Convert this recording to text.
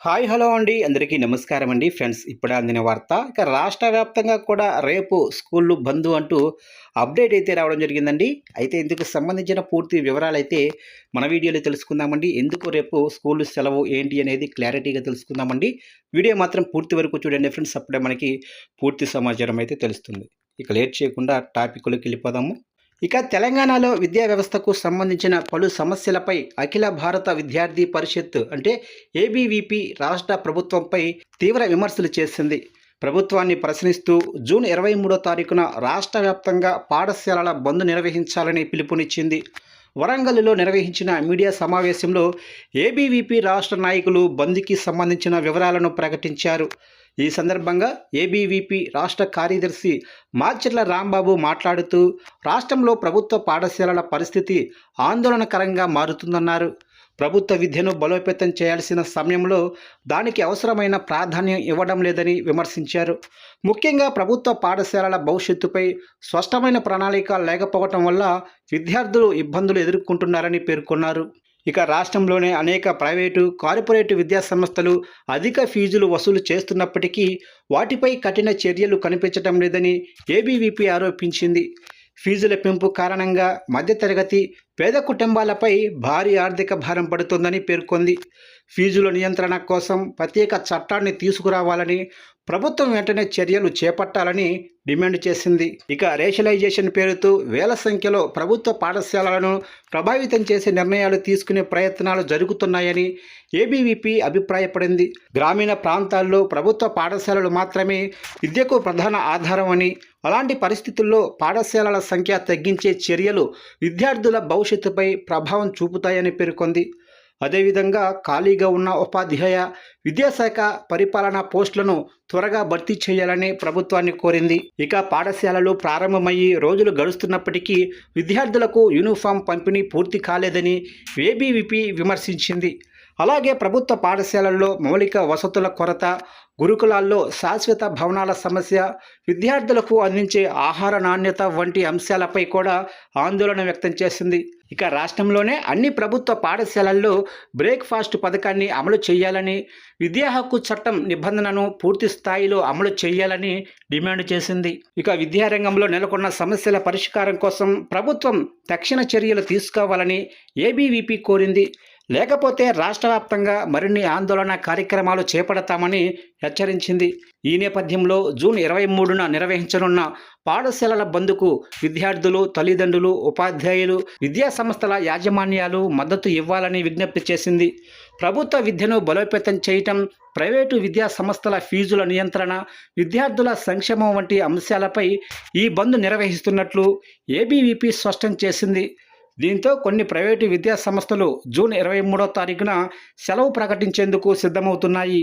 Hi hello అండి అందరికీ నమస్కారం అండి ఫ్రెండ్స్ ఇప్పుడు అందిన వార్త ఇక రాష్ట్ర వ్యాప్తంగా కూడా రేపు స్కూళ్ళు బంద్ అంటూ అప్డేట్ అయితే రావడం జరిగిందండి. అయితే ఇందుకు సంబంధించిన పూర్తి వివరాలు అయితే మన వీడియోలో తెలుసుకుందామండి. ఎందుకు రేపు స్కూళ్ళు సెలవు ఏంటి అనేది క్లారిటీగా తెలుసుకుందామండి. వీడియో మాత్రం పూర్తి వరకు చూడండి ఫ్రెండ్స్, అప్పుడే మనకి పూర్తి సమాచారం అయితే తెలుస్తుంది. ఇక లేట్ చేయకుండా టాపిక్లోకి వెళ్ళిపోదాము. ఇక తెలంగాణలో విద్యా వ్యవస్థకు సంబంధించిన పలు సమస్యలపై అఖిల భారత విద్యార్థి పరిషత్ అంటే ఏబీవీపీ రాష్ట్ర ప్రభుత్వంపై తీవ్ర విమర్శలు చేసింది. ప్రభుత్వాన్ని ప్రశ్నిస్తూ జూన్ 23వ తారీఖున రాష్ట్ర వ్యాప్తంగా పాఠశాలల బంద్ నిర్వహించాలని పిలుపునిచ్చింది. వరంగల్లో నిర్వహించిన మీడియా సమావేశంలో ఏబీవీపీ రాష్ట్ర నాయకులు బంద్కి సంబంధించిన వివరాలను ప్రకటించారు. ఈ సందర్భంగా ఏబీవీపీ రాష్ట్ర కార్యదర్శి మాచర్ల రాంబాబు మాట్లాడుతూ రాష్ట్రంలో ప్రభుత్వ పాఠశాలల పరిస్థితి ఆందోళనకరంగా మారుతుందన్నారు. ప్రభుత్వ విద్యను బలోపేతం చేయాల్సిన సమయంలో దానికి అవసరమైన ప్రాధాన్యం ఇవ్వడం లేదని విమర్శించారు. ముఖ్యంగా ప్రభుత్వ పాఠశాలల భవిష్యత్తుపై స్పష్టమైన ప్రణాళిక లేకపోవటం వల్ల విద్యార్థులు ఇబ్బందులు ఎదుర్కొంటున్నారని పేర్కొన్నారు. ఇక రాష్ట్రంలోనే అనేక ప్రైవేటు కార్పొరేట్ విద్యా సంస్థలు అధిక ఫీజులు వసూలు చేస్తున్నప్పటికీ వాటిపై కఠిన చర్యలు కనిపించడం లేదని ఏబీవీపీ ఆరోపించింది. ఫీజుల పెంపు కారణంగా మధ్యతరగతి పేద కుటుంబాలపై భారీ ఆర్థిక భారం పడుతుందని పేర్కొంది. ఫీజుల నియంత్రణ కోసం ప్రత్యేక చట్టాన్ని తీసుకురావాలని, ప్రభుత్వం వెంటనే చర్యలు చేపట్టాలని డిమాండ్ చేసింది. ఇక రేషనలైజేషన్ పేరుతో వేల సంఖ్యలో ప్రభుత్వ పాఠశాలలను ప్రభావితం చేసే నిర్ణయాలు తీసుకునే ప్రయత్నాలు జరుగుతున్నాయని ఏబీవీపీ అభిప్రాయపడింది. గ్రామీణ ప్రాంతాల్లో ప్రభుత్వ పాఠశాలలు మాత్రమే విద్యకు ప్రధాన ఆధారం అని, అలాంటి పరిస్థితుల్లో పాఠశాలల సంఖ్య తగ్గించే చర్యలు విద్యార్థుల భవిష్యత్తుపై ప్రభావం చూపుతాయని పేర్కొంది. అదేవిధంగా ఖాళీగా ఉన్న ఉపాధ్యాయ, విద్యాశాఖ పరిపాలనా పోస్టులను త్వరగా భర్తీ చేయాలని ప్రభుత్వాన్ని కోరింది. ఇక పాఠశాలలు ప్రారంభమయ్యి రోజులు గడుస్తున్నప్పటికీ విద్యార్థులకు యూనిఫామ్ పంపిణీ పూర్తి కాలేదని ఏబీవీపీ విమర్శించింది. అలాగే ప్రభుత్వ పాఠశాలల్లో మౌలిక వసతుల కొరత, గురుకులాల్లో శాశ్వత భవనాల సమస్య, విద్యార్థులకు అందించే ఆహార నాణ్యత వంటి అంశాలపై కూడా ఆందోళన వ్యక్తం చేసింది. ఇక రాష్ట్రంలోనే అన్ని ప్రభుత్వ పాఠశాలల్లో బ్రేక్ఫాస్ట్ పథకాన్ని అమలు చేయాలని, విద్యా హక్కు చట్టం నిబంధనను పూర్తి స్థాయిలో అమలు చేయాలని డిమాండ్ చేసింది. ఇక విద్యారంగంలో నెలకొన్న సమస్యల పరిష్కారం కోసం ప్రభుత్వం తక్షణ చర్యలు తీసుకోవాలని ఏబీవీపీ కోరింది. లేకపోతే రాష్ట్ర వ్యాప్తంగా మరిన్ని ఆందోళన కార్యక్రమాలు చేపడతామని హెచ్చరించింది. ఈ నేపథ్యంలో జూన్ 23న నిర్వహించనున్న పాఠశాలల బంద్కు విద్యార్థులు, తల్లిదండ్రులు, ఉపాధ్యాయులు, విద్యా సంస్థల యాజమాన్యాలు మద్దతు ఇవ్వాలని విజ్ఞప్తి చేసింది. ప్రభుత్వ విద్యను బలోపేతం చేయటం, ప్రైవేటు విద్యా సంస్థల ఫీజుల నియంత్రణ, విద్యార్థుల సంక్షేమం వంటి అంశాలపై ఈ బంద్ నిర్వహిస్తున్నట్లు ఏబీవీపీ స్పష్టం చేసింది. దీంతో కొన్ని ప్రైవేటు విద్యా సంస్థలు జూన్ 23వ తారీఖున సెలవు ప్రకటించేందుకు సిద్ధమవుతున్నాయి.